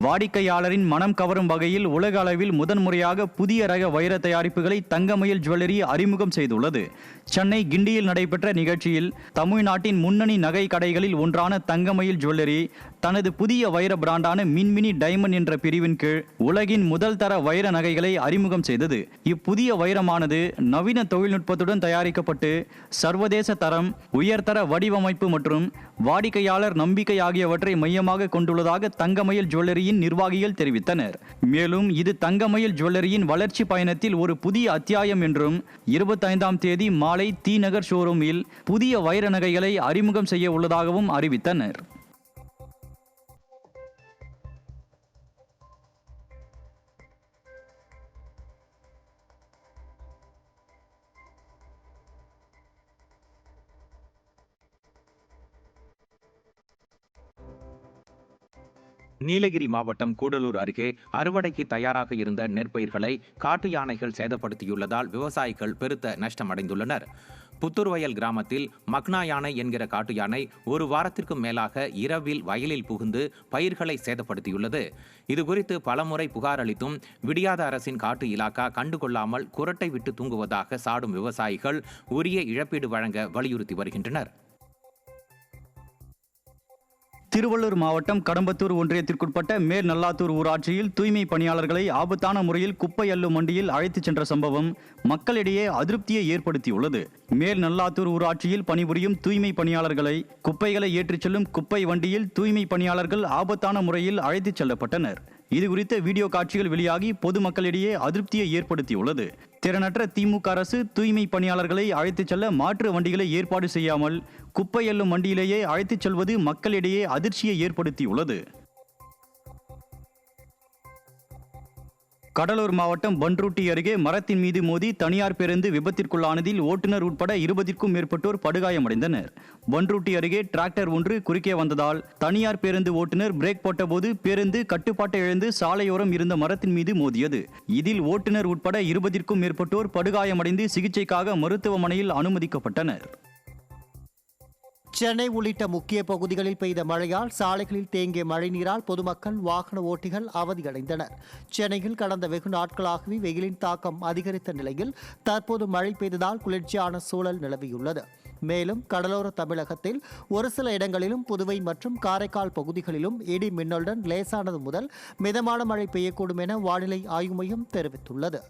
வாடிக்கையாளரின் மனம் கவரும் வகையில் உலக அளவில் முதன்முறையாக புதிய ரக வைர தயாரிப்புகளை தங்கமயில் ஜுவல்லரி அறிமுகம் செய்துள்ளது. சென்னை கிண்டியில் நடைபெற்ற நிகழ்ச்சியில் தமிழ்நாட்டின் முன்னணி நகை கடைகளில் ஒன்றான தங்கமயில் ஜுவல்லரி தனது புதிய வைர பிராண்டான மின்மினி டைமண்ட் என்ற பிரிவின் கீழ் உலகின் முதல் தர வைர நகைகளை அறிமுகம் செய்தது. இப்புதிய வைரமானது நவீன தொழில்நுட்பத்துடன் தயாரிக்கப்பட்டு சர்வதேச தரம், உயர்தர வடிவமைப்பு மற்றும் வாடிக்கையாளர் நம்பிக்கை ஆகியவற்றை மையமாக கொண்டுள்ளதாக தங்கமயில் ஜுவல்லரியின் நிர்வாகிகள் தெரிவித்தனர். மேலும் இது தங்கமயில் ஜுவல்லரியின் வளர்ச்சி பயணத்தில் ஒரு புதிய அத்தியாயம் என்றும் 25ஆம் தேதி மாலை தி நகர் ஷோரூமில் புதிய வைர நகைகளை அறிமுகம் செய்ய உள்ளதாகவும் அறிவித்தனர். நீலகிரி மாவட்டம் கூடலூர் அருகே அறுவடைக்கு தயாராக இருந்த நெற்பயிர்களை காட்டு யானைகள் சேதப்படுத்தியுள்ளதால் விவசாயிகள் பெருத்த நஷ்டமடைந்துள்ளனர். புத்தூர்வயல் கிராமத்தில் மக்னா யானை என்கிற காட்டு யானை ஒரு வாரத்திற்கும் மேலாக இரவில் வயலில் புகுந்து பயிர்களை சேதப்படுத்தியுள்ளது. இதுகுறித்து பலமுறை புகார் அளித்தும் விடியாத அரசின் காட்டு இலாக்கா கண்டுகொள்ளாமல் குரட்டை விட்டு தூங்குவதாக சாடும் விவசாயிகள் உரிய இழப்பீடு வழங்க வலியுறுத்தி வருகின்றனர். திருவள்ளூர் மாவட்டம் கடம்பத்தூர் ஒன்றியத்திற்குட்பட்ட மேல் நல்லாத்தூர் ஊராட்சியில் தூய்மை பணியாளர்களை ஆபத்தான முறையில் குப்பை அள்ளும் வண்டியில் அழைத்துச் சென்ற சம்பவம் மக்களிடையே அதிருப்தியை ஏற்படுத்தியுள்ளது. மேல் நல்லாத்தூர் ஊராட்சியில் பணிபுரியும் தூய்மை பணியாளர்களை குப்பைகளை ஏற்றிச் செல்லும் குப்பை வண்டியில் தூய்மை பணியாளர்கள் ஆபத்தான முறையில் அழைத்துச் செல்லப்பட்டனர். இதுகுறித்த வீடியோ காட்சிகள் வெளியாகி பொதுமக்களிடையே அதிருப்தியை ஏற்படுத்தியுள்ளது. திறனற்ற திமுக அரசு தூய்மை பணியாளர்களை அழைத்துச் செல்ல மாற்று வண்டிகளை ஏற்பாடு செய்யாமல் குப்பை அள்ளும் வண்டியிலேயே அழைத்துச் செல்வது மக்களிடையே அதிர்ச்சியை ஏற்படுத்தியுள்ளது. கடலூர் மாவட்டம் பன்ருட்டி அருகே மரத்தின் மீது மோதி தனியார் பேருந்து விபத்திற்குள்ளானதில் ஓட்டுநர் உட்பட 20க்கும் மேற்பட்டோர் படுகாயமடைந்தனர். பன்ருட்டி அருகே டிராக்டர் ஒன்று குறுக்கே வந்ததால் தனியார் பேருந்து ஓட்டுநர் பிரேக் போட்டபோது பேருந்து கட்டுப்பாட்டை இழந்து சாலையோரம் இருந்த மரத்தின் மீது மோதியது. இதில் ஓட்டுநர் உட்பட 20க்கும் மேற்பட்டோர் படுகாயமடைந்து சிகிச்சைக்காக மருத்துவமனையில் அனுமதிக்கப்பட்டனர். சென்னை உள்ளிட்ட முக்கிய பகுதிகளில் பெய்த மழையால் சாலைகளில் தேங்கிய மழைநீரால் பொதுமக்கள், வாகன ஓட்டிகள் அவதியடைந்தனர். சென்னையில் கடந்த வெகு நாட்களாகவே வெயிலின் தாக்கம் அதிகரித்த நிலையில் தற்போது மழை பெய்ததால் குளிர்ச்சியான சூழல் நிலவியுள்ளது. மேலும் கடலோர தமிழகத்தில் ஒரு சில இடங்களிலும் புதுவை மற்றும் காரைக்கால் பகுதிகளிலும் இடி மின்னலுடன் லேசானது முதல் மிதமான மழை பெய்யக்கூடும் என வானிலை ஆய்வு மையம் தெரிவித்துள்ளது.